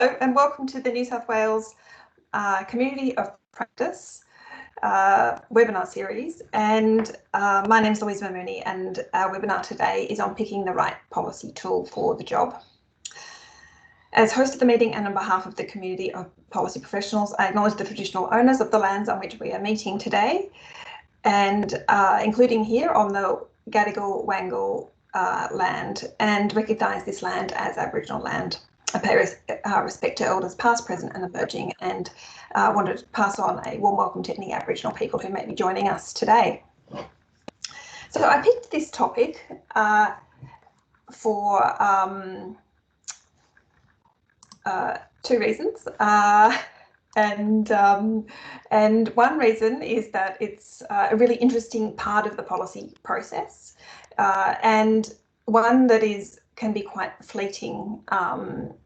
And welcome to the New South Wales Community of Practice webinar series. And my name is Louisa Mamouney, and our webinar today is on picking the right policy tool for the job. As host of the meeting and on behalf of the community of policy professionals, I acknowledge the traditional owners of the lands on which we are meeting today, and including here on the Gadigal Wangal land, and recognise this land as Aboriginal land. I pay respect to elders past, present and emerging, and wanted to pass on a warm welcome to any Aboriginal people who may be joining us today. So I picked this topic for two reasons, and one reason is that it's a really interesting part of the policy process, and one that can be quite fleeting.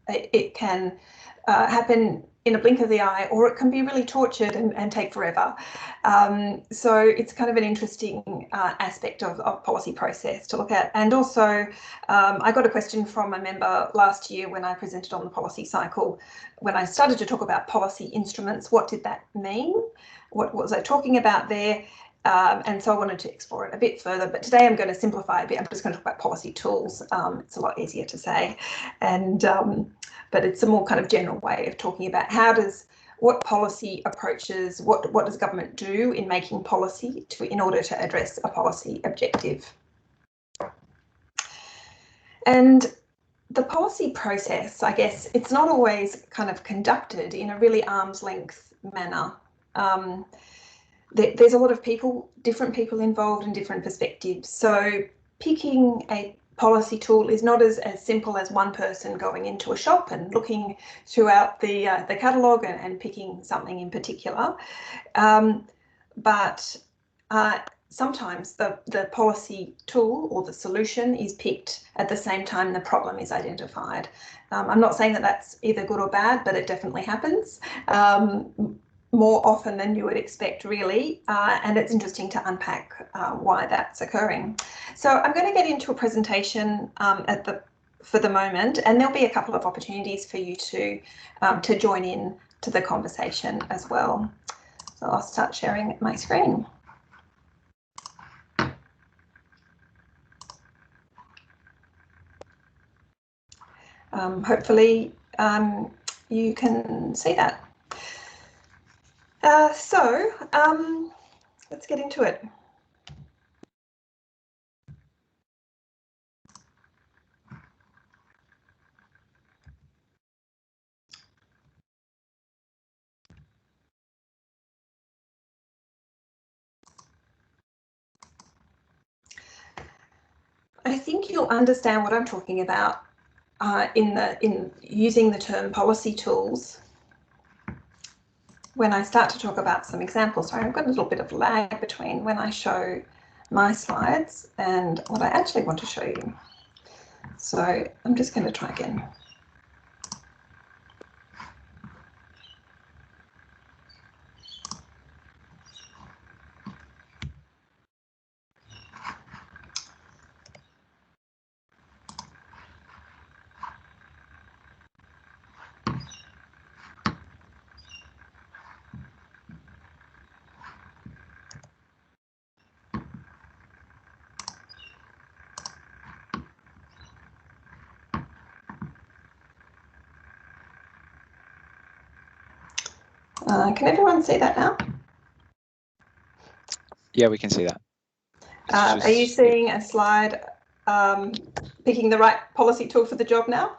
It can happen in a blink of the eye, or it can be really tortured and take forever. So it's kind of an interesting aspect of policy process to look at. And also, I got a question from a member last year when I presented on the policy cycle. When I started to talk about policy instruments, what did that mean? What was I talking about there? And so I wanted to explore it a bit further, but today I'm going to simplify a bit. I'm just going to talk about policy tools. It's a lot easier to say, and but it's a more kind of general way of talking about what policy approaches, what does government do in making policy in order to address a policy objective. And the policy process, I guess, it's not always kind of conducted in a really arm's length manner. There's a lot of different people involved and different perspectives. So picking a policy tool is not as simple as one person going into a shop and looking throughout the catalogue and picking something in particular. But sometimes the policy tool or the solution is picked at the same time the problem is identified. I'm not saying that that's either good or bad, but it definitely happens. More often than you would expect, really, and it's interesting to unpack why that's occurring. So I'm going to get into a presentation for the moment, and there'll be a couple of opportunities for you to join in to the conversation as well. So I'll start sharing my screen. Hopefully you can see that. So let's get into it. I think you'll understand what I'm talking about in using the term policy tools when I start to talk about some examples. Sorry, I've got a little bit of lag between when I show my slides and what I actually want to show you. So I'm just going to try again. Can everyone see that now? Yeah, we can see that. Are you seeing a slide picking the right policy tool for the job now?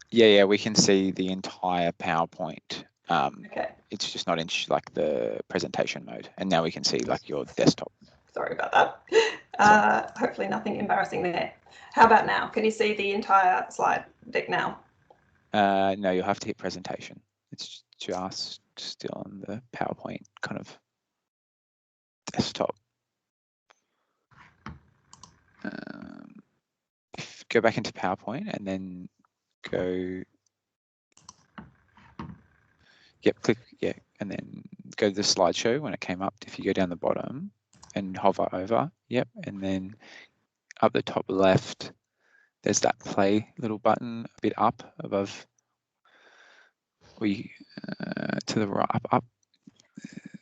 Yeah, we can see the entire PowerPoint. Okay. It's just not in like the presentation mode, and now we can see like your desktop. Sorry about that. Hopefully nothing embarrassing there. How about now? Can you see the entire slide deck now? No, you'll have to hit presentation. It's just still on the PowerPoint kind of desktop. Go back into PowerPoint and then go. Yep, click, yeah, and then go to the slideshow when it came up. If you go down the bottom and hover over, yep, and then up the top left, there's that play little button a bit up above We to the right, up.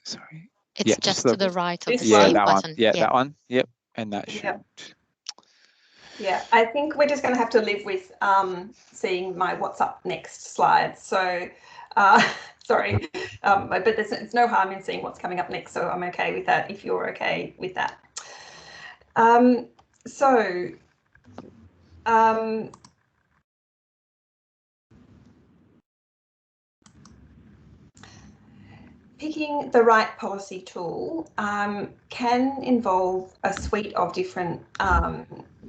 Sorry. It's yeah, just to the right of the yeah, save that button. one. Yeah, that one. Yep, and that should. Yep. Yeah, I think we're just going to have to live with seeing my what's up next slide. So, sorry, but there's no harm in seeing what's coming up next. So I'm okay with that if you're okay with that. Picking the right policy tool can involve a suite of different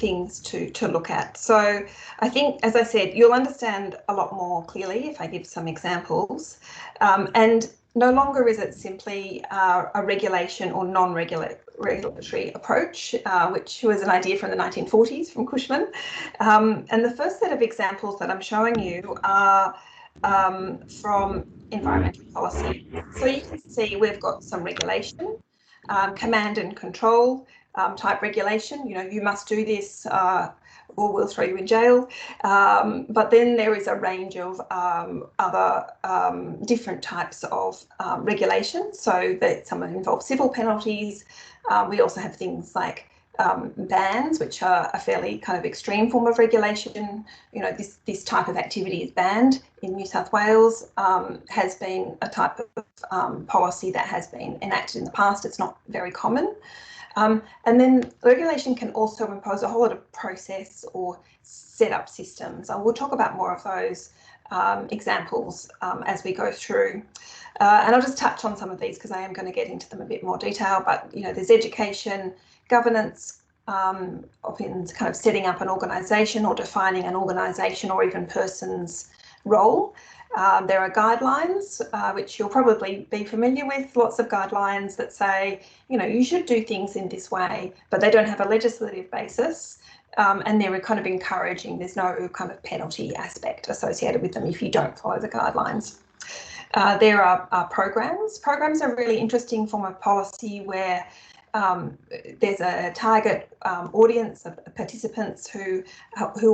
things to look at. So I think, as I said, you'll understand a lot more clearly if I give some examples. And no longer is it simply a regulation or non-regulatory approach, which was an idea from the 1940s from Cushman. And the first set of examples that I'm showing you are from environmental policy. So you can see we've got some regulation, command and control type regulation. You know, you must do this or we'll throw you in jail. But then there is a range of other different types of regulations. So that some involve civil penalties. We also have things like bans, which are a fairly kind of extreme form of regulation. You know, this type of activity is banned in New South Wales, has been a type of policy that has been enacted in the past. It's not very common. And then regulation can also impose a whole lot of process or set up systems. And we'll talk about more of those examples as we go through. And I'll just touch on some of these because I am going to get into them a bit more detail. But, you know, there's education, governance, often kind of setting up an organisation or defining an organisation or even person's role. There are guidelines, which you'll probably be familiar with, lots of guidelines that say, you know, you should do things in this way, but they don't have a legislative basis. And they're kind of encouraging, there's no kind of penalty aspect associated with them if you don't follow the guidelines. There are programs. Programs are a really interesting form of policy where there's a target audience of participants who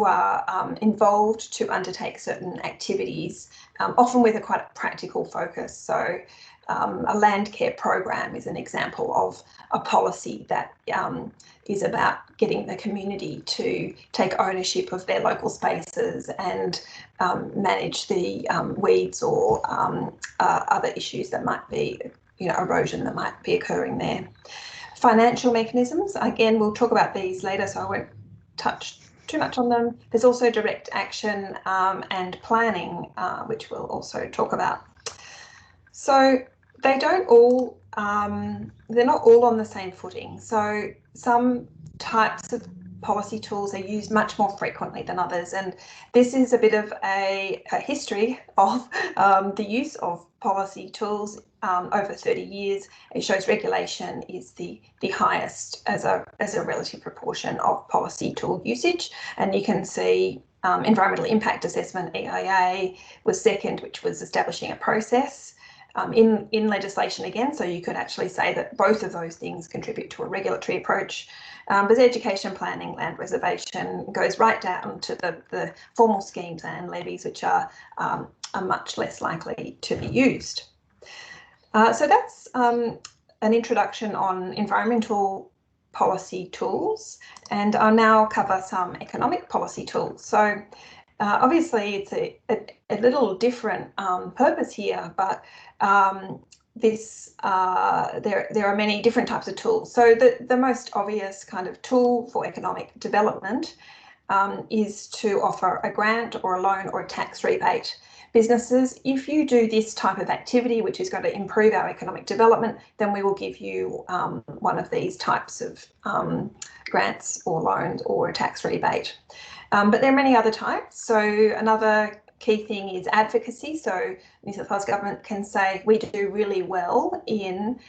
are involved to undertake certain activities, often with a quite practical focus. So a land care program is an example of a policy that is about getting the community to take ownership of their local spaces and manage the weeds or other issues that might be, you know, erosion that might be occurring there. Financial mechanisms, again, we'll talk about these later, so I won't touch too much on them. There's also direct action and planning, which we'll also talk about. So they don't all, they're not all on the same footing. So some types of policy tools are used much more frequently than others, and this is a bit of a history of the use of policy tools over 30 years. It shows regulation is the highest as a relative proportion of policy tool usage, and you can see environmental impact assessment, EIA, was second, which was establishing a process in legislation again, so you could actually say that both of those things contribute to a regulatory approach. But education planning, land reservation goes right down to the formal schemes and levies, which are much less likely to be used. So that's an introduction on environmental policy tools, and I'll now cover some economic policy tools. So obviously it's a little different purpose here, but there are many different types of tools. So the most obvious kind of tool for economic development is to offer a grant or a loan or a tax rebate. Businesses, if you do this type of activity, which is going to improve our economic development, then we will give you one of these types of grants or loans or a tax rebate. But there are many other types. So another key thing is advocacy. So New South Wales Government can say we do really well in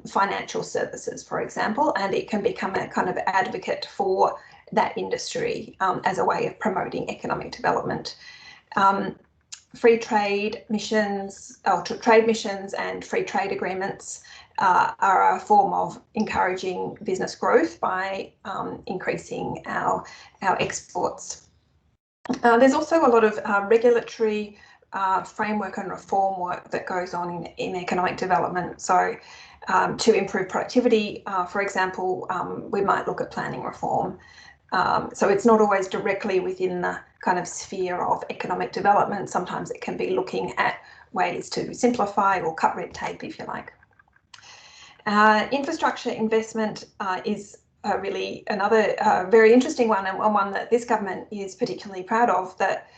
financial services, for example, and it can become a kind of advocate for that industry as a way of promoting economic development. Free trade missions, or trade missions and free trade agreements are a form of encouraging business growth by increasing our exports. There's also a lot of regulatory framework and reform work that goes on in economic development. So to improve productivity, for example, we might look at planning reform. So it's not always directly within the kind of sphere of economic development. Sometimes it can be looking at ways to simplify or cut red tape, if you like. Infrastructure investment is really another very interesting one, and one that this government is particularly proud of, that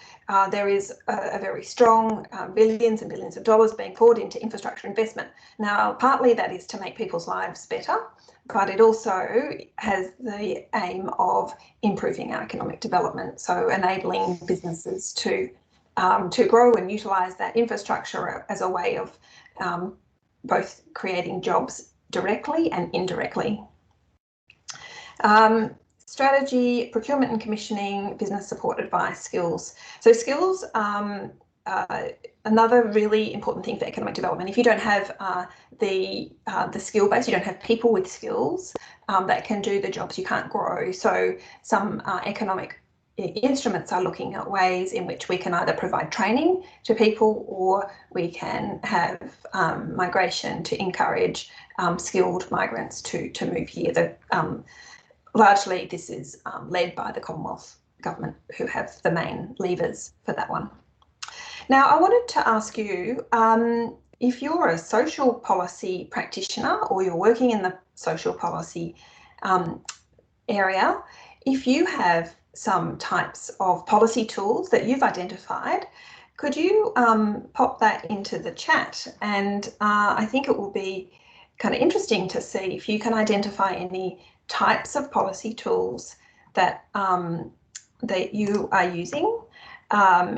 there is a very strong billions and billions of dollars being poured into infrastructure investment. Now, partly that is to make people's lives better, but it also has the aim of improving our economic development, so enabling businesses to grow and utilise that infrastructure as a way of both creating jobs directly and indirectly. Strategy, procurement and commissioning, business support, advice, skills. So skills, another really important thing for economic development. If you don't have the skill base, you don't have people with skills that can do the jobs, you can't grow. So some economic instruments are looking at ways in which we can either provide training to people, or we can have migration to encourage skilled migrants to move here. Largely this is led by the Commonwealth Government, who have the main levers for that one. Now, I wanted to ask you, if you're a social policy practitioner or you're working in the social policy area, if you have some types of policy tools that you've identified, could you pop that into the chat? And I think it will be kind of interesting to see if you can identify any types of policy tools that that you are using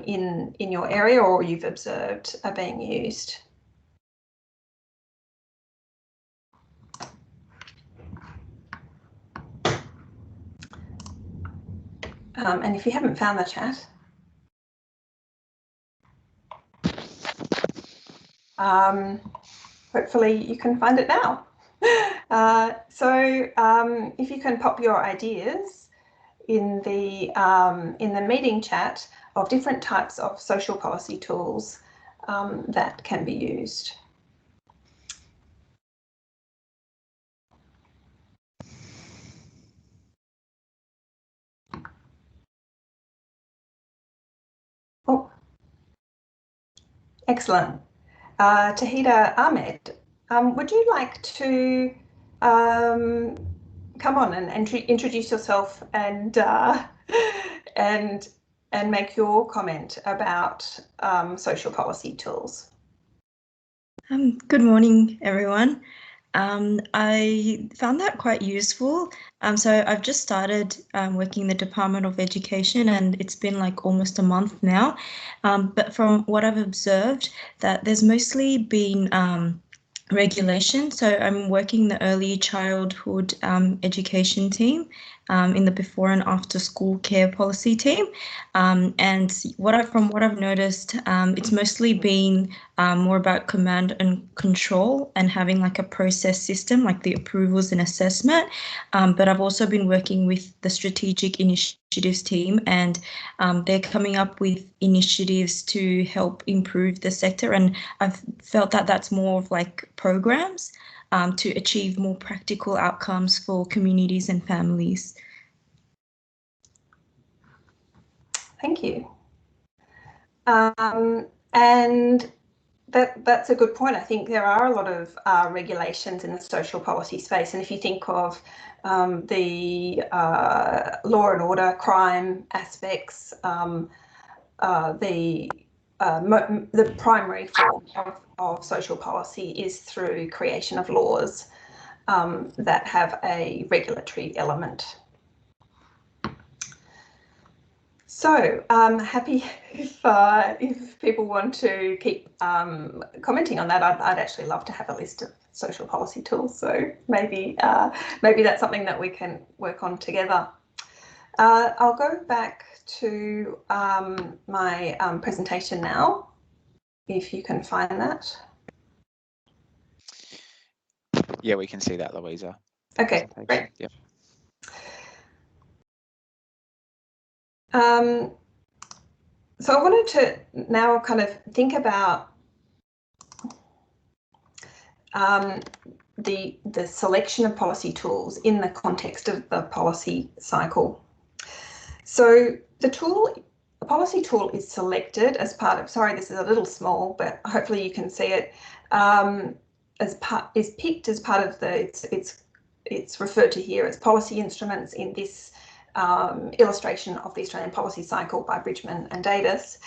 in your area, or you've observed are being used. And if you haven't found the chat, hopefully you can find it now. So if you can pop your ideas in the meeting chat of different types of social policy tools that can be used. Oh, excellent. Tahida Ahmed, would you like to come on and introduce yourself and make your comment about social policy tools? Good morning, everyone. I found that quite useful. So I've just started working in the Department of Education, and it's been like almost a month now. But from what I've observed, that there's mostly been regulation. So I'm working in the early childhood education team, in the before and after school care policy team. And from what I've noticed, it's mostly been more about command and control and having like a process system, like the approvals and assessment. But I've also been working with the strategic initiatives team, and they're coming up with initiatives to help improve the sector. And I've felt that that's more of like programs to achieve more practical outcomes for communities and families. Thank you. And that's a good point. I think there are a lot of regulations in the social policy space, and if you think of the law and order, crime aspects, the primary form of social policy is through creation of laws that have a regulatory element. So happy if people want to keep commenting on that. I'd actually love to have a list of social policy tools. So maybe that's something that we can work on together. I'll go back to my presentation now, if you can find that. Yeah, we can see that, Louisa. Okay, great. Yep. So I wanted to now kind of think about the selection of policy tools in the context of the policy cycle. So the policy tool is selected as part of, sorry, this is a little small, but hopefully you can see it, is picked as part of the, it's referred to here as policy instruments in this illustration of the Australian policy cycle by Bridgman and Davis.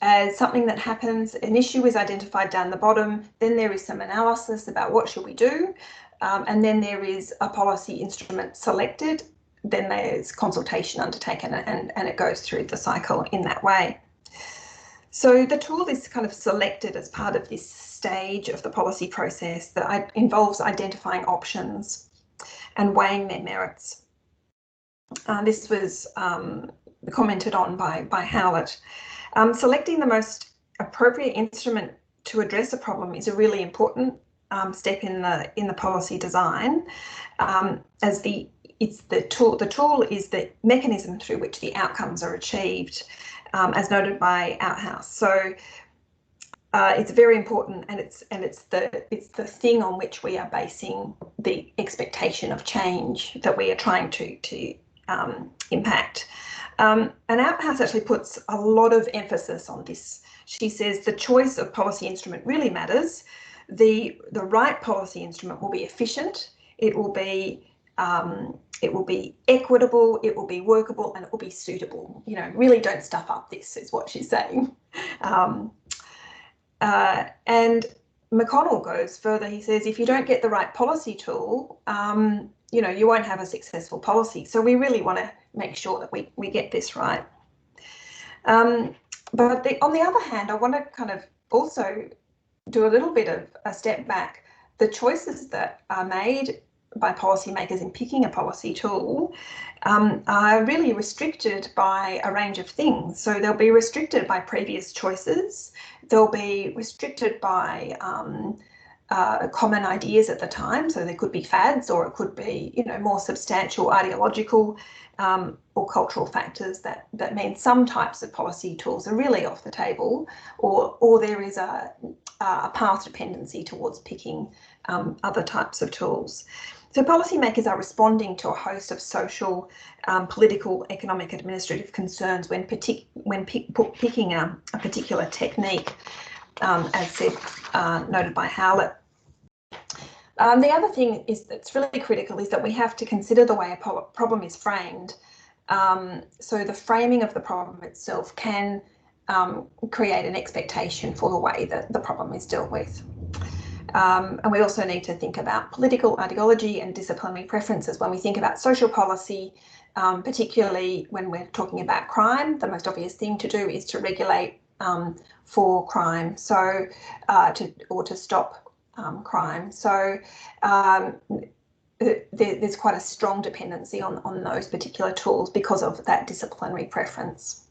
As something that happens, an issue is identified down the bottom, then there is some analysis about what should we do, and then there is a policy instrument selected, then there's consultation undertaken, and it goes through the cycle in that way. So the tool is kind of selected as part of this stage of the policy process that involves identifying options and weighing their merits. This was commented on by Howlett. Selecting the most appropriate instrument to address a problem is a really important step in the policy design, as the tool is the mechanism through which the outcomes are achieved, as noted by Althaus. So it's very important, and it's the thing on which we are basing the expectation of change that we are trying to impact. And Althaus actually puts a lot of emphasis on this. She says the choice of policy instrument really matters. The right policy instrument will be efficient. It will be equitable. It will be workable, and it will be suitable. You know, really don't stuff up. This is what she's saying. And McConnell goes further. He says if you don't get the right policy tool, you know, you won't have a successful policy. So we really want to make sure that we get this right. But on the other hand, I want to kind of also do a little bit of a step back. The choices that are made by policymakers in picking a policy tool are really restricted by a range of things. So they'll be restricted by previous choices. They'll be restricted by common ideas at the time. So there could be fads, or it could be, you know, more substantial ideological or cultural factors that mean some types of policy tools are really off the table, or there is a path dependency towards picking other types of tools. So policymakers are responding to a host of social, political, economic, administrative concerns when picking a particular technique, as said, noted by Howlett. The other thing that's really critical is that we have to consider the way a problem is framed. So the framing of the problem itself can create an expectation for the way that the problem is dealt with. And we also need to think about political ideology and disciplinary preferences when we think about social policy, particularly when we're talking about crime. The most obvious thing to do is to regulate for crime, so to stop crime. So there's quite a strong dependency on those particular tools because of that disciplinary preference.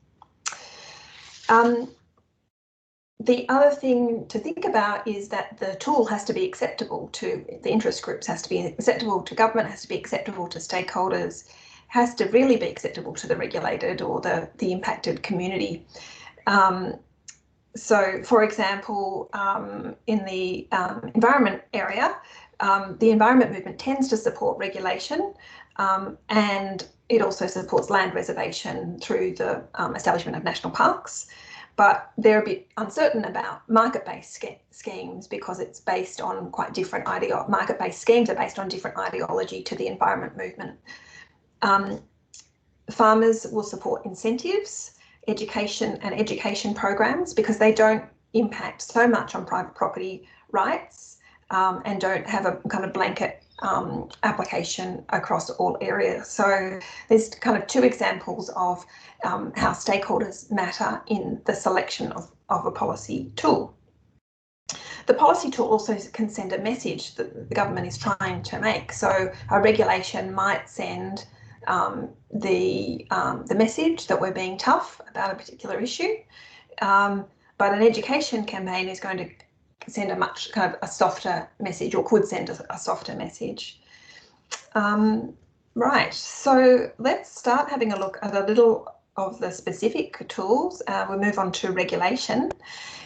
The other thing to think about is that the tool has to be acceptable to the interest groups, has to be acceptable to government, has to be acceptable to stakeholders, has to really be acceptable to the regulated or the impacted community. So, for example, in the environment area, the environment movement tends to support regulation, and it also supports land reservation through the establishment of national parks. But they're a bit uncertain about market-based schemes because it's based on quite different market-based schemes are based on different ideology to the environment movement. Farmers will support incentives, education programs because they don't impact so much on private property rights and don't have a kind of blanket application across all areas. So there's kind of two examples of how stakeholders matter in the selection of a policy tool. The policy tool also can send a message that the government is trying to make. So a regulation might send the message that we're being tough about a particular issue, but an education campaign is going to send a much kind of a softer message, or could send a softer message. Right, so let's start having a look at a little the specific tools, we'll move on to regulation.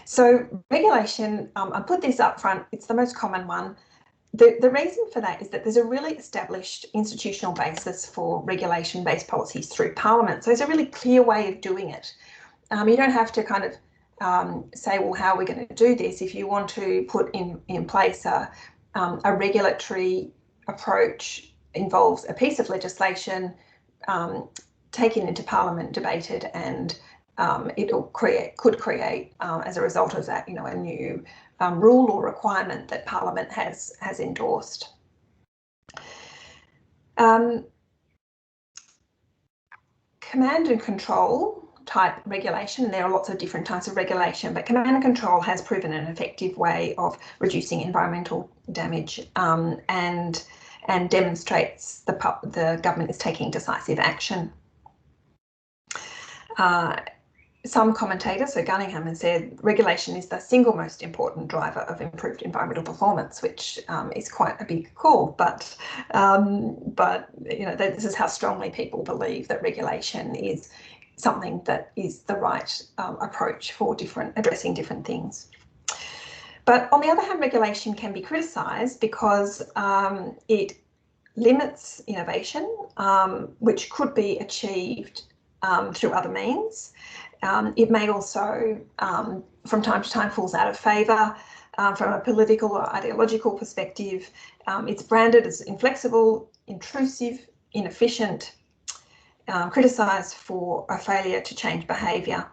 So regulation, I put this up front, it's the most common one. The reason for that is that there's a really established institutional basis for regulation-based policies through Parliament. So it's a really clear way of doing it. You don't have to kind of say, well, how are we going to do this? If you want to put in place a regulatory approach, involves a piece of legislation taken into Parliament, debated, and could create as a result of that, a new rule or requirement that Parliament has endorsed. Command and control type regulation, there are lots of different types of regulation, but command and control has proven an effective way of reducing environmental damage and demonstrates the government is taking decisive action. Some commentators, so Gunningham, has said regulation is the single most important driver of improved environmental performance, which is quite a big call. But this is how strongly people believe that regulation is something that is the right approach for addressing different things. But on the other hand, regulation can be criticised because it limits innovation, which could be achieved through other means. It may also, from time to time, falls out of favour from a political or ideological perspective. It's branded as inflexible, intrusive, inefficient, criticised for a failure to change behaviour.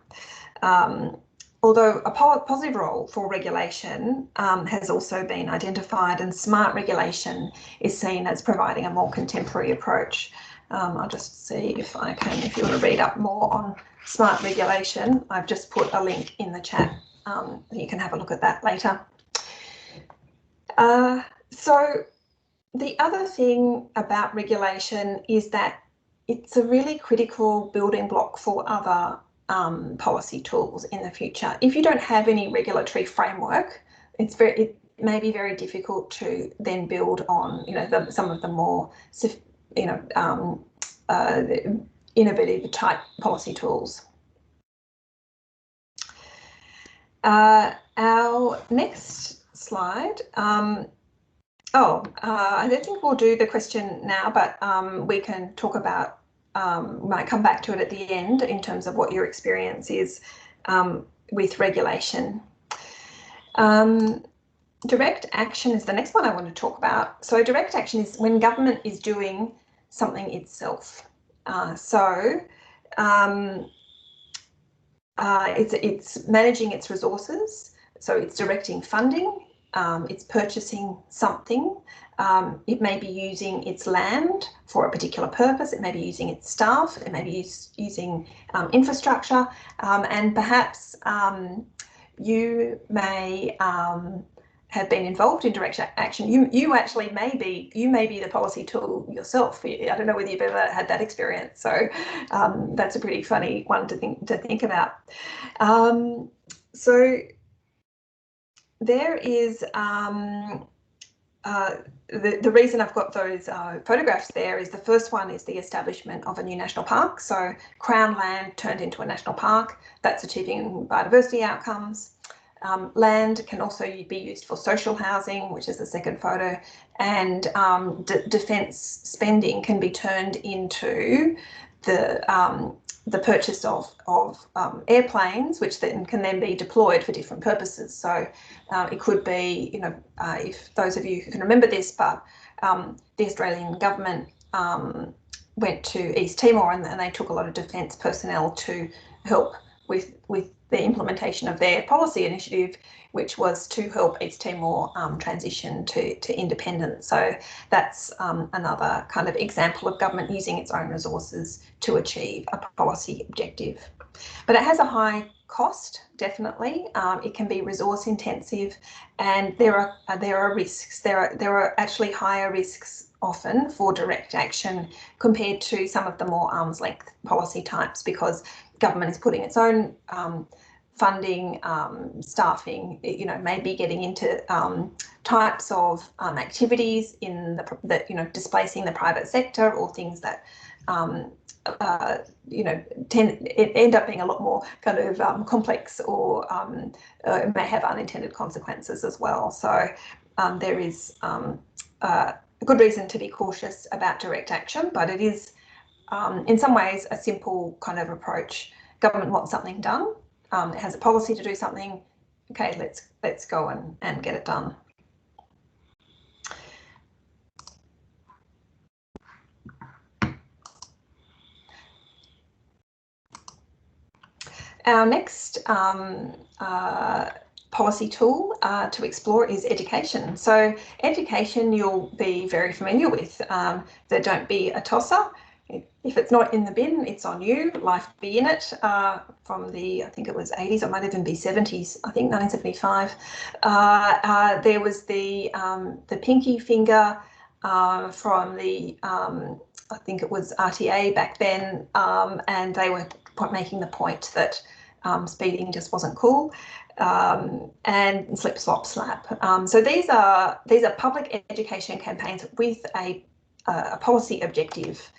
Although a positive role for regulation has also been identified, and smart regulation is seen as providing a more contemporary approach. I'll just see if I can, if you want to read up more on smart regulation, I've just put a link in the chat. You can have a look at that later. So the other thing about regulation is that it's a really critical building block for other policy tools in the future. If you don't have any regulatory framework, it may be very difficult to then build on, some of the more, innovative type policy tools. Our next slide. I don't think we'll do the question now, but we can talk about, we might come back to it at the end in terms of what your experience is with regulation. Direct action is the next one I want to talk about. So direct action is when government is doing something itself. It's managing its resources, so it's directing funding, it's purchasing something, it may be using its land for a particular purpose, it may be using its staff, it may be using infrastructure, and perhaps you may have been involved in direct action. You actually may be the policy tool yourself. I don't know whether you've ever had that experience. So that's a pretty funny one to think about. So there is the reason I've got those photographs there is the first one is the establishment of a new national park. So Crown land turned into a national park. That's achieving biodiversity outcomes. Land can also be used for social housing, which is the second photo, and defence spending can be turned into the purchase of airplanes, which then can be deployed for different purposes. So it could be, if those of you who can remember this, but the Australian government went to East Timor and they took a lot of defence personnel to help with the implementation of their policy initiative, which was to help East Timor transition to independence. So that's another kind of example of government using its own resources to achieve a policy objective. But it has a high cost, definitely. It can be resource intensive, and there are risks. There are actually higher risks often for direct action compared to some of the more arm's length policy types, because government is putting its own funding, staffing, maybe getting into types of activities in displacing the private sector, or things that end up being a lot more kind of complex, or it may have unintended consequences as well. So there is a good reason to be cautious about direct action, but it is in some ways a simple kind of approach. Government wants something done, it has a policy to do something, okay, let's go and get it done. Our next policy tool to explore is education. So education you'll be very familiar with. The don't be a tosser. If it's not in the bin, it's on you. Life be in it, from the, I think it was 80s, or might even be 70s, I think 1975. There was the pinky finger from the, I think it was RTA back then, and they were making the point that speeding just wasn't cool, and slip, slop, slap. So these are public education campaigns with a policy objective.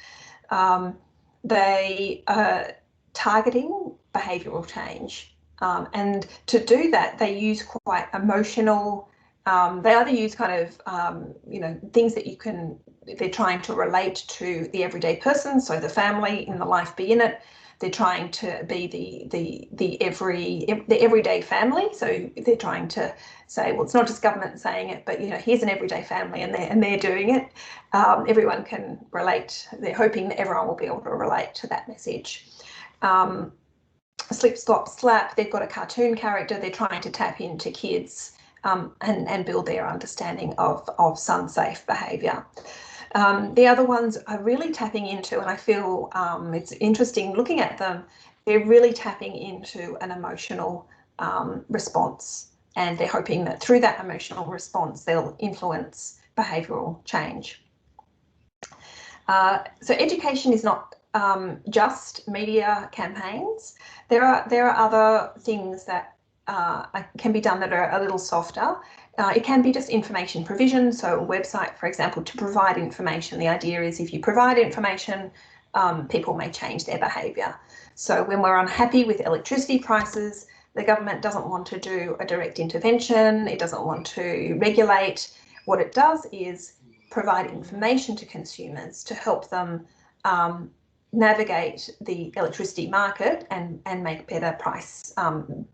They are targeting behavioural change, and to do that they use quite emotional, they either use kind of things that you can, they're trying to relate to the everyday person, so the family in the life be in it. They're trying to be the everyday family, so they're trying to say, well, it's not just government saying it, but here's an everyday family, and they're doing it. Everyone can relate. They're hoping that everyone will be able to relate to that message. Slip, slop, slap. They've got a cartoon character. They're trying to tap into kids and build their understanding of sun-safe behaviour. The other ones are really tapping into, and I feel it's interesting looking at them, they're really tapping into an emotional response, and they're hoping that through that emotional response they'll influence behavioural change. So education is not just media campaigns. There are other things that can be done that are a little softer. It can be just information provision, so a website, for example, to provide information. The idea is if you provide information, people may change their behaviour. So when we're unhappy with electricity prices, the government doesn't want to do a direct intervention, it doesn't want to regulate. What it does is provide information to consumers to help them navigate the electricity market and make better price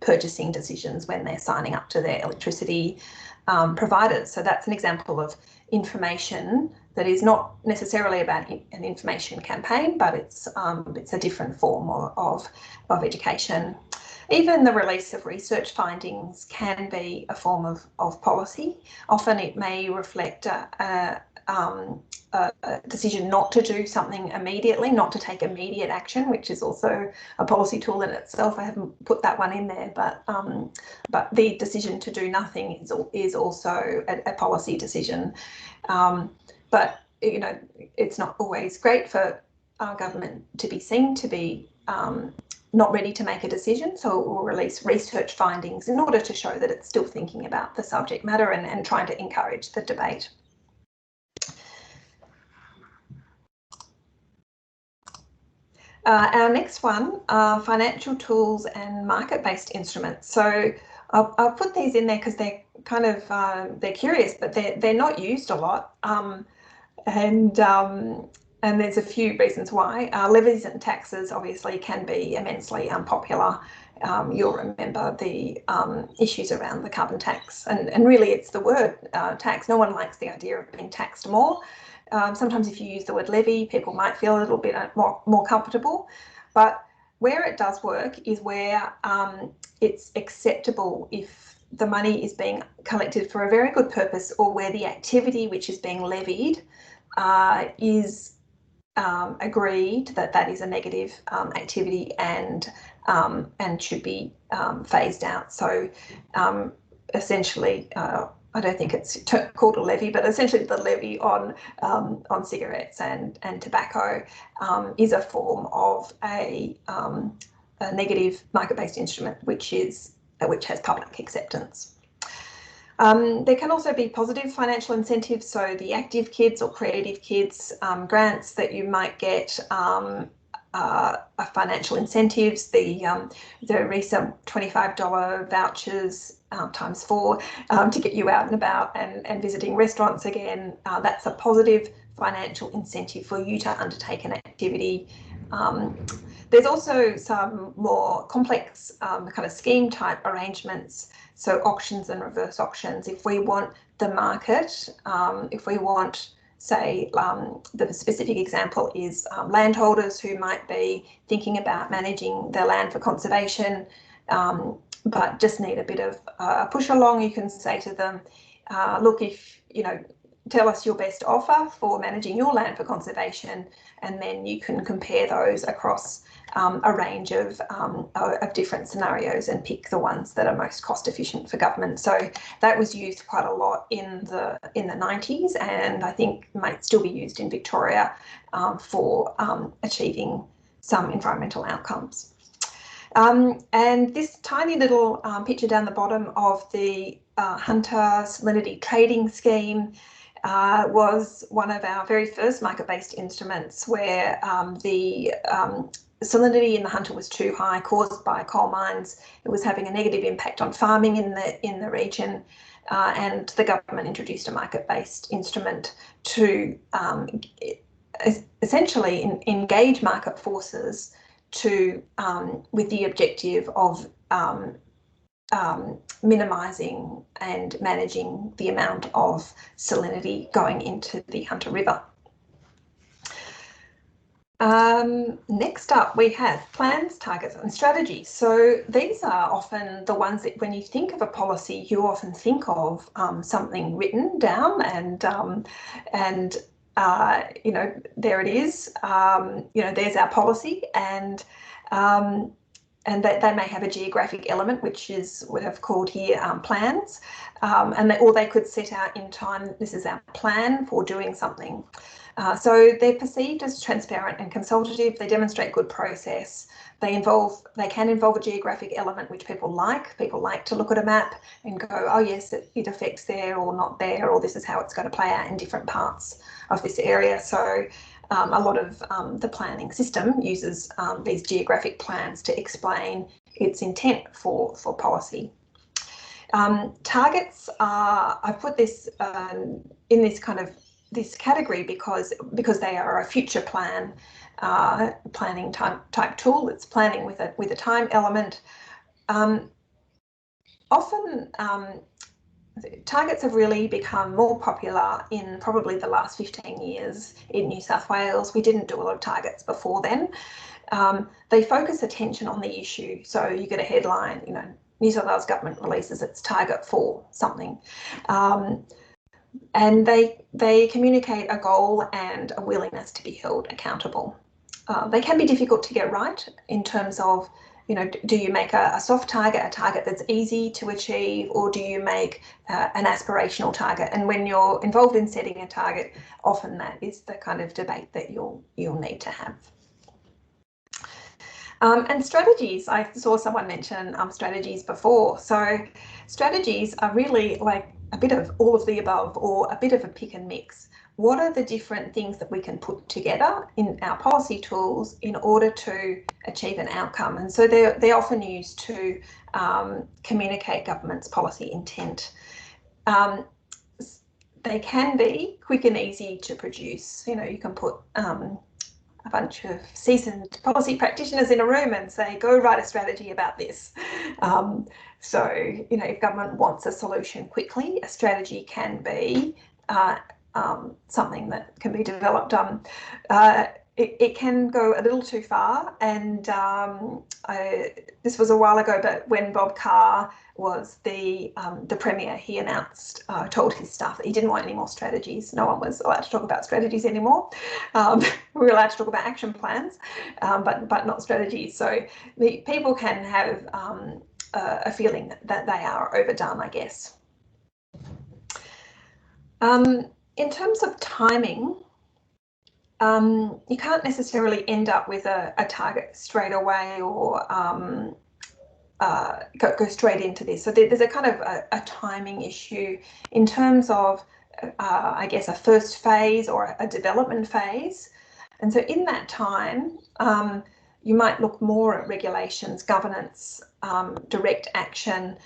purchasing decisions when they're signing up to their electricity providers. So that's an example of information that is not necessarily about an information campaign, but it's a different form of education. Even the release of research findings can be a form of policy. Often it may reflect a decision not to do something immediately, not to take immediate action, which is also a policy tool in itself. I haven't put that one in there, but the decision to do nothing is also a policy decision. But it's not always great for our government to be seen to be not ready to make a decision, so it will release research findings in order to show that it's still thinking about the subject matter and trying to encourage the debate. Our next one are financial tools and market-based instruments. So I'll put these in there because they're kind of they're curious, but they're not used a lot, and there's a few reasons why. Levies and taxes obviously can be immensely unpopular. You'll remember the issues around the carbon tax, and really it's the word tax. No one likes the idea of being taxed more. Sometimes if you use the word levy, people might feel a little bit more comfortable, but where it does work is where it's acceptable if the money is being collected for a very good purpose, or where the activity which is being levied is agreed that is a negative activity and should be phased out. So essentially, I don't think it's called a levy, but essentially the levy on cigarettes and tobacco is a form of a negative market-based instrument which has public acceptance. There can also be positive financial incentives, so the active kids or creative kids grants that you might get financial incentives, the recent $25 vouchers times 4 to get you out and about and visiting restaurants again. That's a positive financial incentive for you to undertake an activity. There's also some more complex kind of scheme type arrangements, so auctions and reverse auctions. If we want the market, if we want, say, the specific example is landholders who might be thinking about managing their land for conservation, but just need a bit of a push along, you can say to them, look, if you know, tell us your best offer for managing your land for conservation, and then you can compare those across a range of different scenarios and pick the ones that are most cost efficient for government. So that was used quite a lot in the 90s, and I think might still be used in Victoria for achieving some environmental outcomes. And this tiny little picture down the bottom of the Hunter Salinity Trading Scheme was one of our very first market-based instruments, where the salinity in the Hunter was too high, caused by coal mines. It was having a negative impact on farming in the region, and the government introduced a market-based instrument to essentially engage market forces to with the objective of minimising and managing the amount of salinity going into the Hunter River. Next up, we have plans, targets and strategies. So these are often the ones that when you think of a policy, you often think of something written down and you know, there it is, you know, there's our policy, and that they may have a geographic element, which is what I've called here plans, or they could set out in time, this is our plan for doing something. So they're perceived as transparent and consultative. They demonstrate good process. They can involve a geographic element, which people like. People like to look at a map and go, oh yes, it affects there or not there, or this is how it's going to play out in different parts of this area. So a lot of the planning system uses these geographic plans to explain its intent for policy. Targets are, I've put this in this kind of this category because they are a future plan planning type tool. It's planning with a time element. Often targets have really become more popular in probably the last 15 years in New South Wales. We didn't do a lot of targets before then. They focus attention on the issue. So you get a headline, you know, New South Wales government releases its target for something. And they communicate a goal and a willingness to be held accountable. They can be difficult to get right in terms of, you know, do you make a soft target, a target that's easy to achieve, or do you make an aspirational target? And when you're involved in setting a target, often that is the kind of debate that you'll need to have. And strategies, I saw someone mention strategies before. So strategies are really like a bit of all of the above, or a bit of a pick and mix. What are the different things that we can put together in our policy tools in order to achieve an outcome? And so they're often used to communicate government's policy intent. They can be quick and easy to produce. You know, you can put a bunch of seasoned policy practitioners in a room and say, go write a strategy about this. So, you know, if government wants a solution quickly, a strategy can be something that can be developed. It can go a little too far, and this was a while ago, but when Bob Carr was the Premier, he announced, told his staff that he didn't want any more strategies. No one was allowed to talk about strategies anymore. We were allowed to talk about action plans, but not strategies. So people can have a feeling that they are overdone, I guess. In terms of timing, you can't necessarily end up with a target straight away, or go straight into this. So there's a kind of a timing issue in terms of, I guess, a first phase or a development phase. And so in that time, you might look more at regulations, governance, direct action,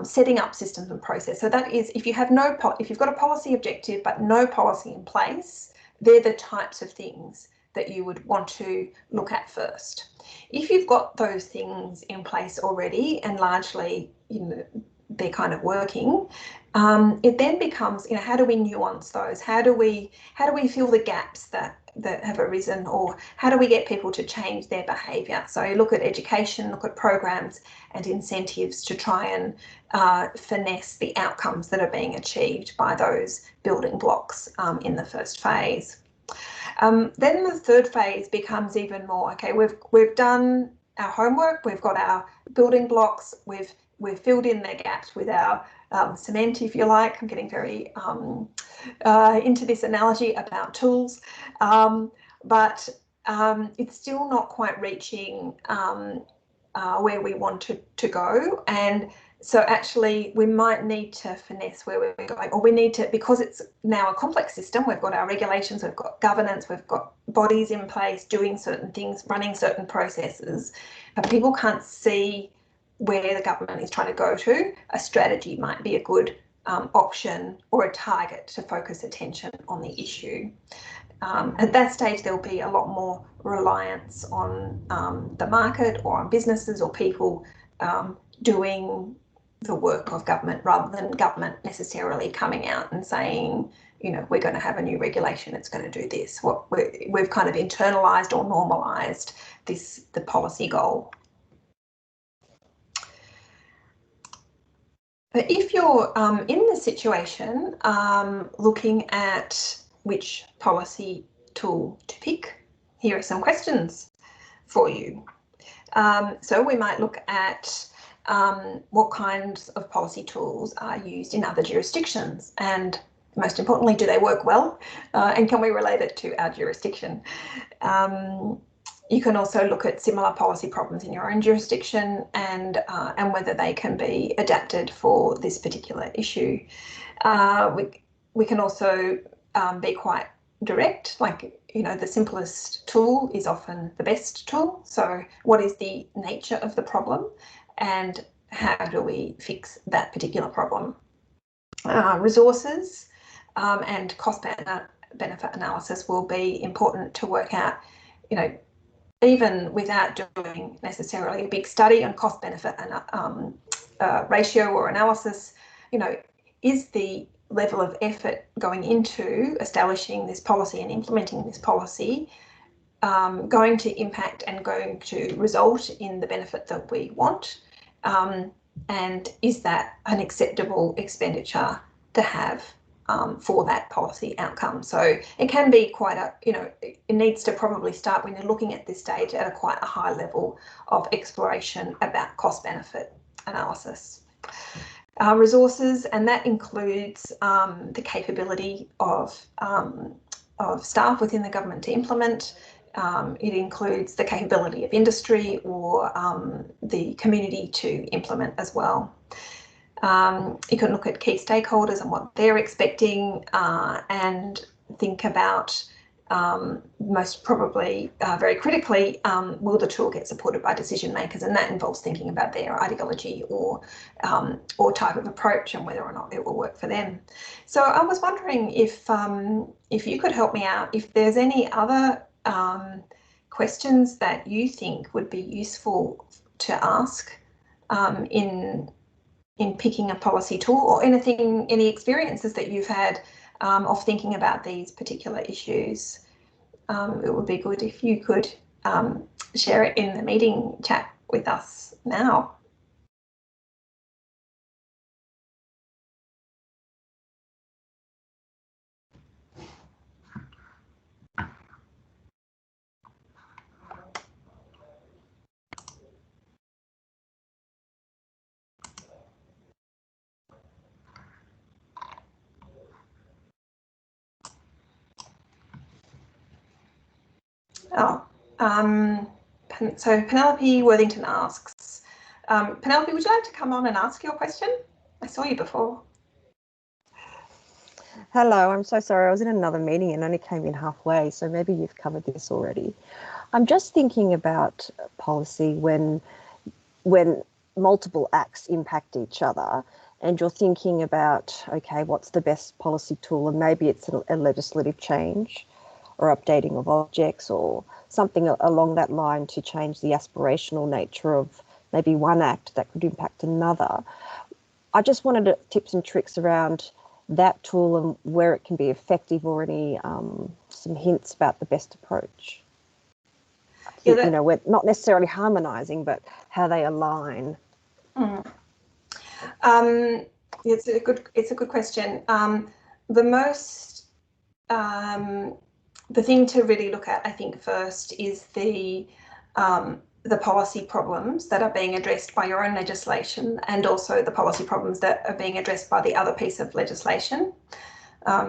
setting up systems and process. So that is, if you've got a policy objective but no policy in place, they're the types of things that you would want to look at first. If you've got those things in place already and largely, they're kind of working, it then becomes, how do we nuance those? How do we fill the gaps that have arisen, or how do we get people to change their behaviour? So look at education, look at programs and incentives to try and finesse the outcomes that are being achieved by those building blocks in the first phase. Then the third phase becomes even more, okay, we've done our homework, we've got our building blocks, we've filled in the gaps with our cement, if you like. I'm getting very into this analogy about tools, but it's still not quite reaching where we want to go. And so actually we might need to finesse where we're going, or we need to, because it's now a complex system, we've got our regulations, we've got governance, we've got bodies in place doing certain things, running certain processes, but people can't see where the government is trying to go to. A strategy might be a good option or a target to focus attention on the issue. At that stage, there'll be a lot more reliance on the market or on businesses or people doing the work of government, rather than government necessarily coming out and saying, we're going to have a new regulation, it's going to do this. We've kind of internalised or normalised the policy goal. But if you're in the situation looking at which policy tool to pick, here are some questions for you. So we might look at what kinds of policy tools are used in other jurisdictions, and most importantly, do they work well, and can we relate it to our jurisdiction? You can also look at similar policy problems in your own jurisdiction and whether they can be adapted for this particular issue. We can also be quite direct, like, the simplest tool is often the best tool. So what is the nature of the problem and how do we fix that particular problem? Resources and cost benefit analysis will be important to work out, even without doing necessarily a big study on cost benefit and ratio or analysis, is the level of effort going into establishing this policy and implementing this policy going to impact and going to result in the benefit that we want? And is that an acceptable expenditure to have for that policy outcome? So it can be quite it needs to probably start when you're looking at this stage at quite a high level of exploration about cost benefit analysis. Resources, and that includes the capability of staff within the government to implement. It includes the capability of industry or the community to implement as well. You can look at key stakeholders and what they're expecting and think about, most probably, very critically, will the tool get supported by decision makers? And that involves thinking about their ideology or type of approach and whether or not it will work for them. So I was wondering if you could help me out, if there's any other questions that you think would be useful to ask in picking a policy tool, or any experiences that you've had of thinking about these particular issues. It would be good if you could share it in the meeting chat with us now. So Penelope Worthington asks, Penelope, would you like to come on and ask your question? I saw you before. Hello, I'm so sorry. I was in another meeting and only came in halfway, so maybe you've covered this already. I'm just thinking about policy when multiple acts impact each other, and you're thinking about, okay, what's the best policy tool? And maybe it's a legislative change or updating of objects or something along that line to change the aspirational nature of maybe one act that could impact another. I just wanted tips and tricks around that tool and where it can be effective, or any some hints about the best approach. Yeah, you know, we're not necessarily harmonising, but how they align. It's a good question. The thing to really look at, I think, first is the policy problems that are being addressed by your own legislation, and also the policy problems that are being addressed by the other piece of legislation.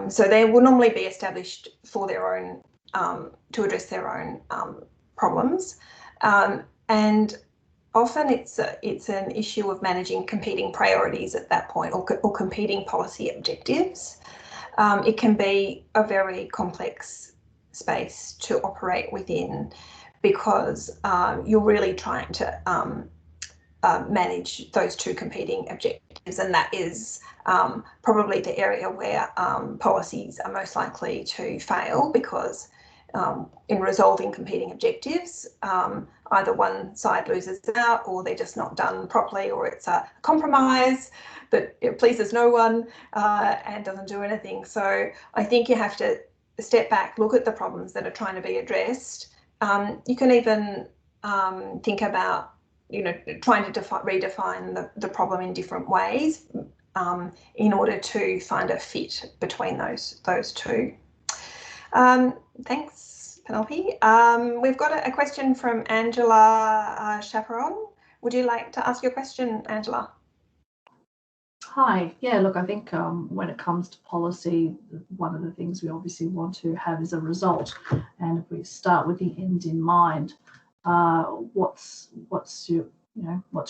So they will normally be established for their own, to address their own problems, and often it's an issue of managing competing priorities at that point, or competing policy objectives. It can be a very complex space to operate within, because you're really trying to manage those two competing objectives, and that is probably the area where policies are most likely to fail, because in resolving competing objectives, either one side loses out, or they're just not done properly, or it's a compromise that it pleases no one and doesn't do anything. So I think you have to step back, look at the problems that are trying to be addressed. You can even think about, you know, trying to redefine the problem in different ways in order to find a fit between those two. Thanks, Penelope. We've got a question from Angela Chaperon. Would you like to ask your question, Angela? Hi. Yeah, look, I think when it comes to policy, one of the things we obviously want to have is a result. And if we start with the end in mind, what's your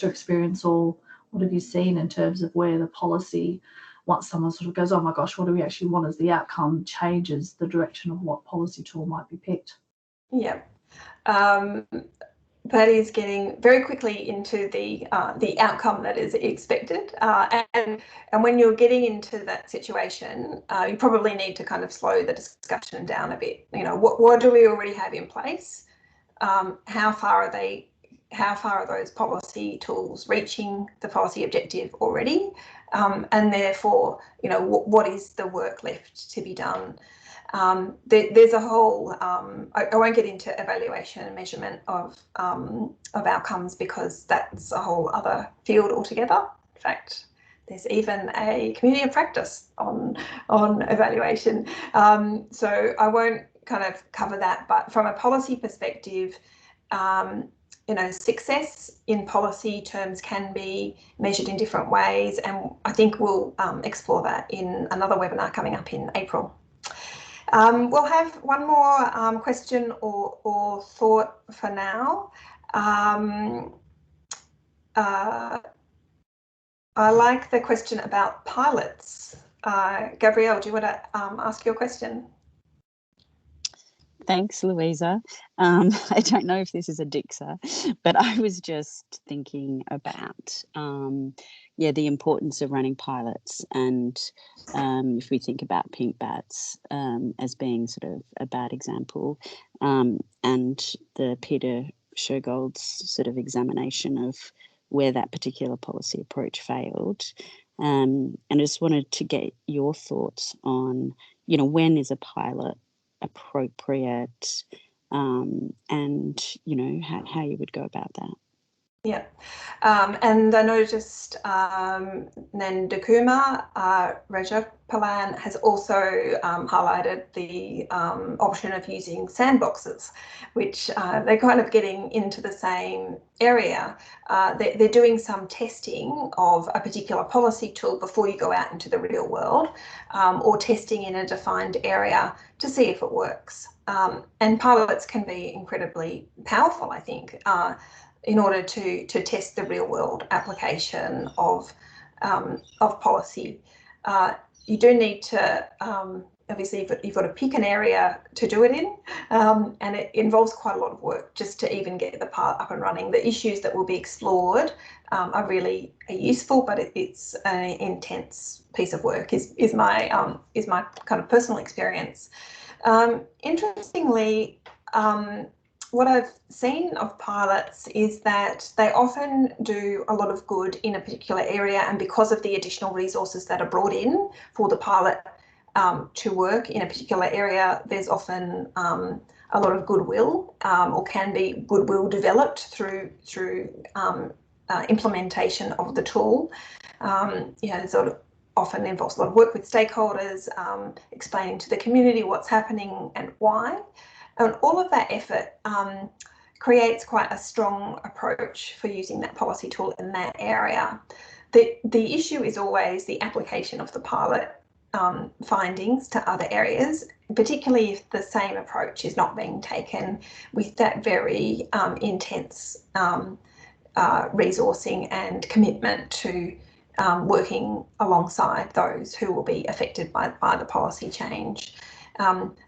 experience, or what have you seen in terms of where the policy, once someone sort of goes, oh my gosh, what do we actually want as the outcome, changes the direction of what policy tool might be picked? Yeah. That is getting very quickly into the outcome that is expected, and when you're getting into that situation, you probably need to kind of slow the discussion down a bit. You know, what do we already have in place? How far are those policy tools reaching the policy objective already? And therefore, you know, what is the work left to be done? There's a whole, I won't get into evaluation and measurement of outcomes, because that's a whole other field altogether. In fact, there's even a community of practice on evaluation. So I won't kind of cover that, but from a policy perspective, you know, success in policy terms can be measured in different ways, and I think we'll explore that in another webinar coming up in April. We'll have one more question or thought for now. I like the question about pilots. Gabrielle, do you want to ask your question? Thanks, Louisa. I don't know if this is a Dixer, but I was just thinking about, the importance of running pilots. And if we think about pink bats as being sort of a bad example, and the Peter Shergold's sort of examination of where that particular policy approach failed. And I just wanted to get your thoughts on, you know, when is a pilot appropriate, and you know how you would go about that. Yeah, and I noticed Nandakuma Rajapalan has also highlighted the option of using sandboxes, which they're kind of getting into the same area. They're doing some testing of a particular policy tool before you go out into the real world, or testing in a defined area to see if it works. And pilots can be incredibly powerful, I think. in order to test the real world application of policy. You do need to, obviously you've got to pick an area to do it in, and it involves quite a lot of work just to even get the part up and running. The issues that will be explored are really useful, but it's an intense piece of work, is my kind of personal experience. Interestingly, what I've seen of pilots is that they often do a lot of good in a particular area, and because of the additional resources that are brought in for the pilot to work in a particular area, there's often a lot of goodwill, or can be goodwill developed through implementation of the tool. Sort of often involves a lot of work with stakeholders, explaining to the community what's happening and why. And all of that effort creates quite a strong approach for using that policy tool in that area. The issue is always the application of the pilot findings to other areas, particularly if the same approach is not being taken with that very intense resourcing and commitment to working alongside those who will be affected by the policy change.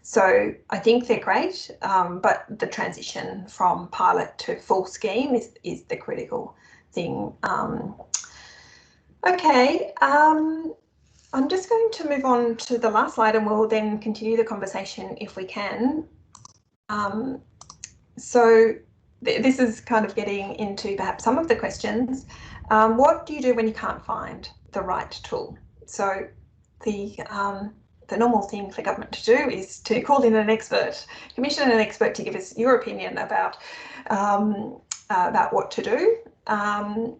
So I think they're great, but the transition from pilot to full scheme is the critical thing. Okay, I'm just going to move on to the last slide, and we'll then continue the conversation if we can. So this is kind of getting into perhaps some of the questions. What do you do when you can't find the right tool? So the normal thing for government to do is to call in an expert, commission an expert to give us your opinion about what to do, and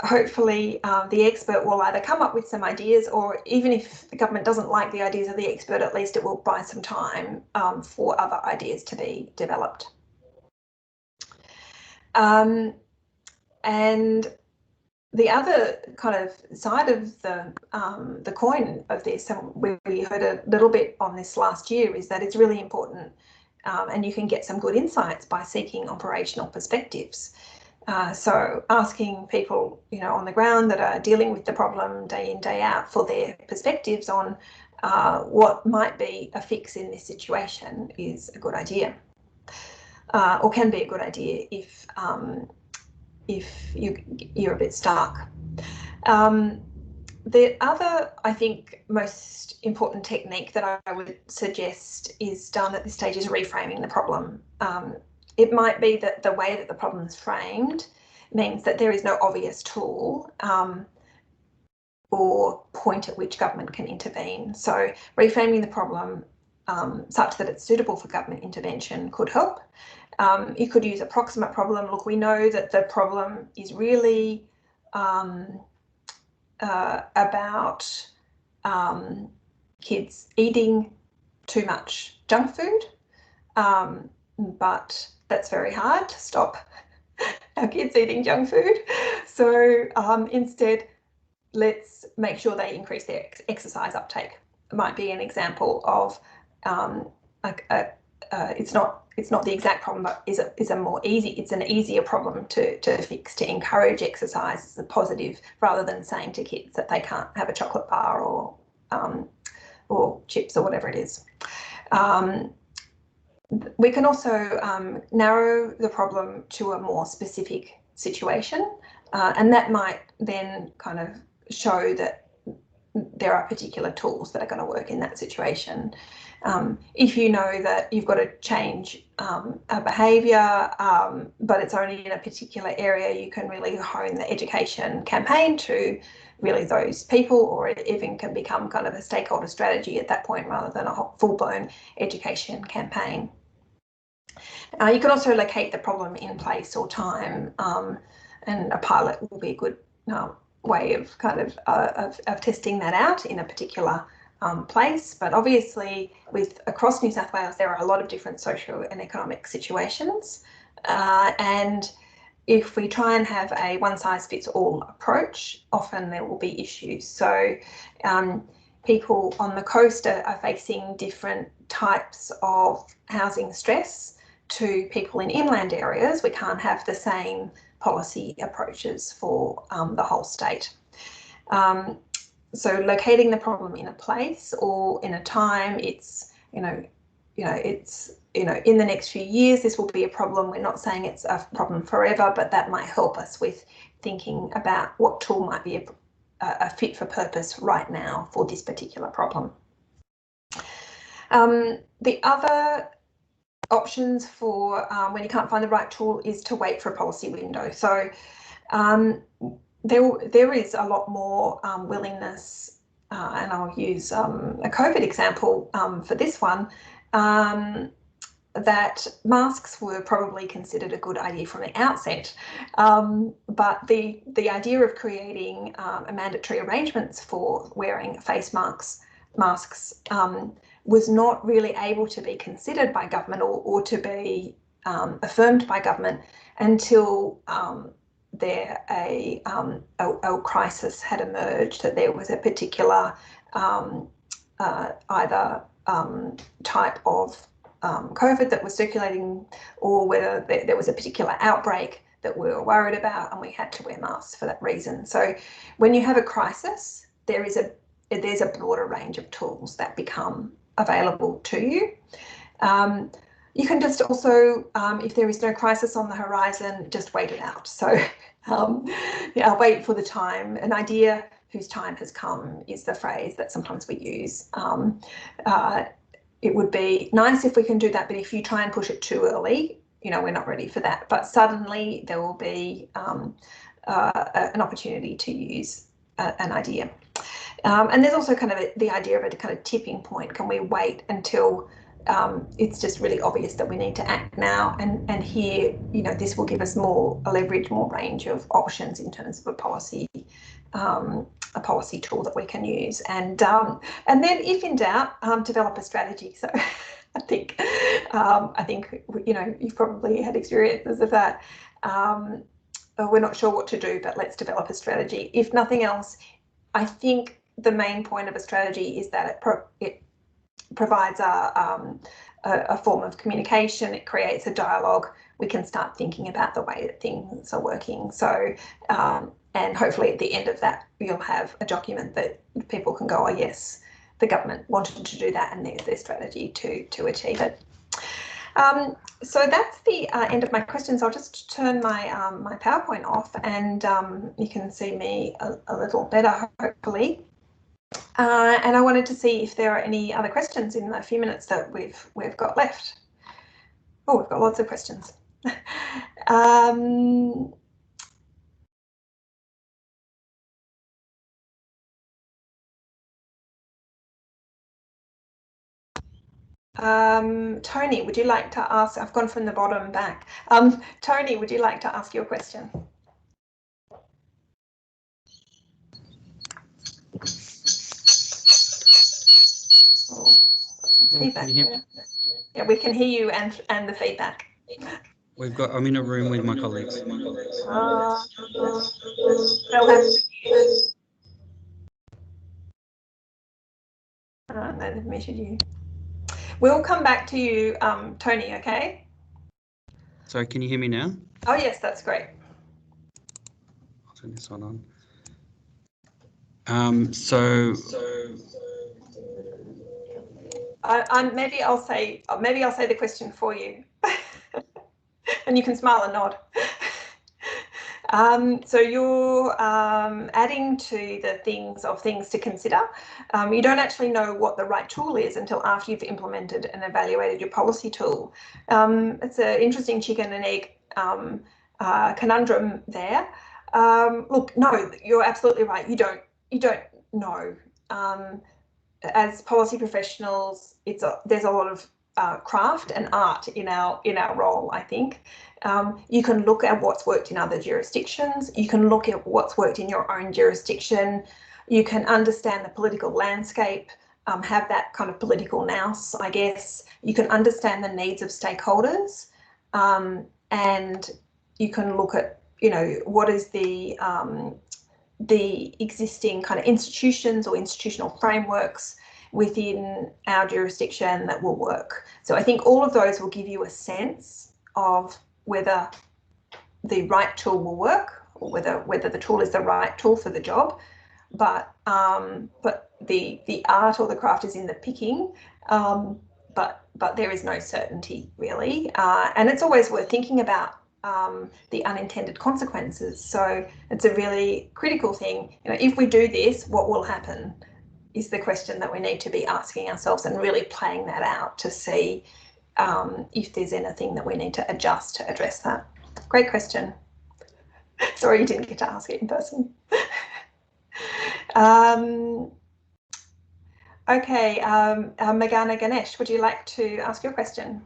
hopefully the expert will either come up with some ideas, or even if the government doesn't like the ideas of the expert, at least it will buy some time for other ideas to be developed. And the other kind of side of the coin of this, and we heard a little bit on this last year, is that it's really important, and you can get some good insights by seeking operational perspectives. So asking people, on the ground that are dealing with the problem day in, day out, for their perspectives on what might be a fix in this situation is a good idea, or can be a good idea if you're a bit stuck. The other, I think, most important technique that I would suggest is done at this stage is reframing the problem. It might be that the way that the problem is framed means that there is no obvious tool or point at which government can intervene. So reframing the problem such that it's suitable for government intervention could help. You could use approximate problem. Look, we know that the problem is really about kids eating too much junk food, but that's very hard to stop our kids eating junk food. So instead, let's make sure they increase their exercise uptake. It might be an example of it's not the exact problem, but it's an easier problem to fix, to encourage exercise as a positive, rather than saying to kids that they can't have a chocolate bar or chips or whatever it is. We can also narrow the problem to a more specific situation, and that might then kind of show that there are particular tools that are going to work in that situation. If you know that you've got to change a behaviour, but it's only in a particular area, you can really hone the education campaign to really those people, or it even can become kind of a stakeholder strategy at that point rather than a full-blown education campaign. You can also locate the problem in place or time, and a pilot will be a good way of kind of testing that out in a particular place. But obviously, across New South Wales, there are a lot of different socio and economic situations, and if we try and have a one-size-fits-all approach, often there will be issues. So people on the coast are facing different types of housing stress to people in inland areas, we can't have the same policy approaches for the whole state. So locating the problem in a place or in a time, it's, it's, in the next few years, this will be a problem. We're not saying it's a problem forever, but that might help us with thinking about what tool might be a fit for purpose right now for this particular problem. The other options for when you can't find the right tool is to wait for a policy window. So there is a lot more willingness, and I'll use a COVID example for this one, that masks were probably considered a good idea from the outset, but the idea of creating mandatory arrangements for wearing face masks was not really able to be considered by government or to be affirmed by government until a crisis had emerged, that there was a particular either type of COVID that was circulating, or whether there was a particular outbreak that we were worried about and we had to wear masks for that reason. So when you have a crisis, there's a broader range of tools that become available to you. You can just also, if there is no crisis on the horizon, just wait it out. So wait for the time. An idea whose time has come is the phrase that sometimes we use. It would be nice if we can do that, but if you try and push it too early, we're not ready for that. But suddenly there will be an opportunity to use an idea. And there's also kind of the idea of a kind of tipping point. Can we wait until it's just really obvious that we need to act now? And here, this will give us more leverage, more range of options in terms of a policy tool that we can use. And then, if in doubt, develop a strategy. So I think you've probably had experiences of that. We're not sure what to do, but let's develop a strategy. If nothing else, I think the main point of a strategy is that it provides a form of communication. It creates a dialogue. We can start thinking about the way that things are working. So, and hopefully at the end of that, you'll have a document that people can go, oh yes, the government wanted to do that, and there's their strategy to achieve it. So that's the end of my questions. I'll just turn my my PowerPoint off, and you can see me a little better, hopefully. And I wanted to see if there are any other questions in the few minutes that we've got left. Oh, we've got lots of questions. Tony, would you like to ask? I've gone from the bottom back. Tony, would you like to ask your question? Oh, some feedback there. Yeah, we can hear you and the feedback. I'm in a room with my colleagues. They'll have no, they've measured you. We'll come back to you, Tony, okay? So can you hear me now? Oh yes, that's great. I'll turn this one on. Maybe I'll say the question for you, and you can smile and nod. So you're adding to the things to consider. You don't actually know what the right tool is until after you've implemented and evaluated your policy tool. It's an interesting chicken and egg conundrum there. Look, no, you're absolutely right. You don't know. As policy professionals, there's a lot of craft and art in our role, I think. You can look at what's worked in other jurisdictions. You can look at what's worked in your own jurisdiction. You can understand the political landscape, have that kind of political nous, I guess. You can understand the needs of stakeholders, and you can look at, what is the existing kind of institutions or institutional frameworks. within our jurisdiction that will work. So I think all of those will give you a sense of whether the right tool will work, or whether the tool is the right tool for the job. But the art or the craft is in the picking. But there is no certainty really, and it's always worth thinking about the unintended consequences. So it's a really critical thing. You know, if we do this, what will happen is the question that we need to be asking ourselves, and really playing that out to see if there's anything that we need to adjust to address that. Great question. Sorry you didn't get to ask it in person. Okay, Megana Ganesh, would you like to ask your question?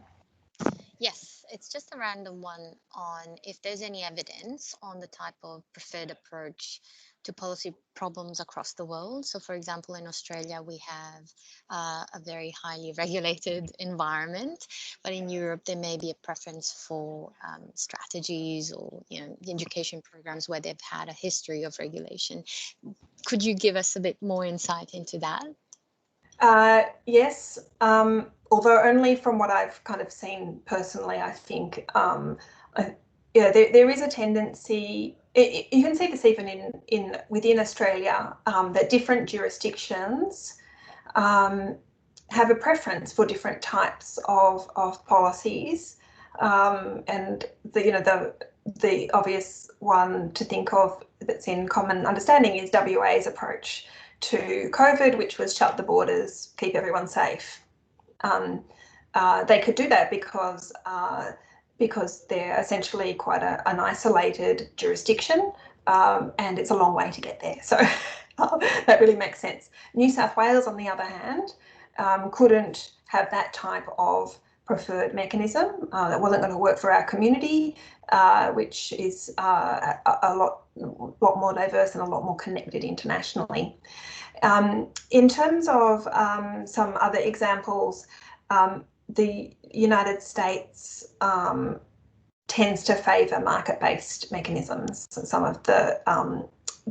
Yes, it's just a random one on if there's any evidence on the type of preferred approach to policy problems across the world. So, for example, in Australia, we have a very highly regulated environment, but in Europe, there may be a preference for strategies or, you know, education programs where they've had a history of regulation. Could you give us a bit more insight into that? Yes, although only from what I've kind of seen personally, I think, yeah, there is a tendency. You can see this even within Australia, that different jurisdictions have a preference for different types of policies, and the obvious one to think of that's in common understanding is WA's approach to COVID, which was shut the borders, keep everyone safe. They could do that because they're essentially quite an isolated jurisdiction, and it's a long way to get there. So that really makes sense. New South Wales, on the other hand, couldn't have that type of preferred mechanism. That wasn't going to work for our community, which is a lot more diverse and a lot more connected internationally. In terms of some other examples, the United States tends to favour market-based mechanisms. So some of the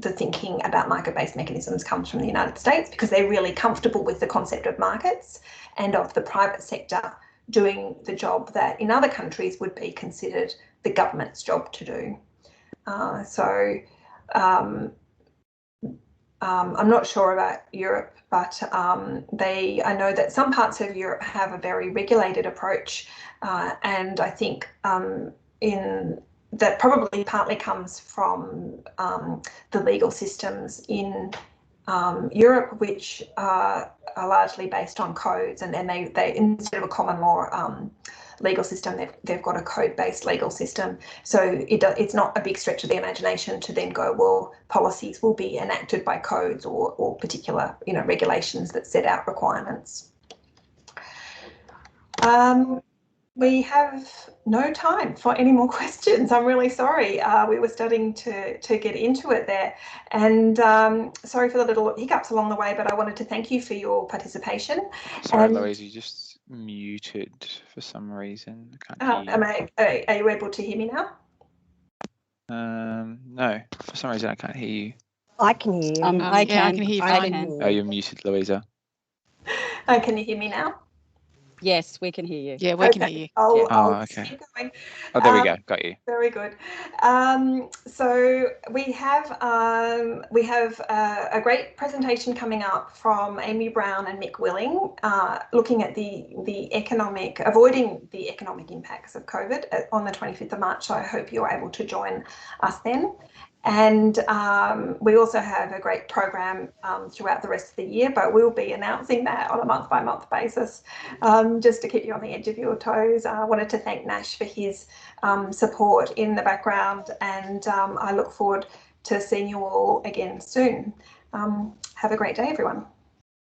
thinking about market-based mechanisms comes from the United States because they're really comfortable with the concept of markets and of the private sector doing the job that in other countries would be considered the government's job to do. I'm not sure about Europe, but I know that some parts of Europe have a very regulated approach, and I think that probably partly comes from the legal systems in Europe, which are largely based on codes, and then they instead of a common law legal system, they've got a code-based legal system. So it's not a big stretch of the imagination to then go, well, policies will be enacted by codes or particular, you know, regulations that set out requirements. We have no time for any more questions. I'm really sorry. We were starting to get into it there, and sorry for the little hiccups along the way, but I wanted to thank you for your participation. Sorry, Louise, you just muted for some reason. I can't hear you. Are you able to hear me now? No, for some reason I can't hear you. I can hear you. I can hear you fine. Oh, you're muted, Louisa. Can you hear me now? Yes, we can hear you. Yeah, we can hear you. I'll okay. keep going. Oh, there we go. Got you. Very good. So we have a great presentation coming up from Amy Brown and Mick Willing, looking at avoiding the economic impacts of COVID on the 25th of March. So I hope you're able to join us then. And we also have a great program throughout the rest of the year, but we'll be announcing that on a month-by-month basis, just to keep you on the edge of your toes. I wanted to thank Nash for his support in the background, and I look forward to seeing you all again soon. Have a great day, everyone.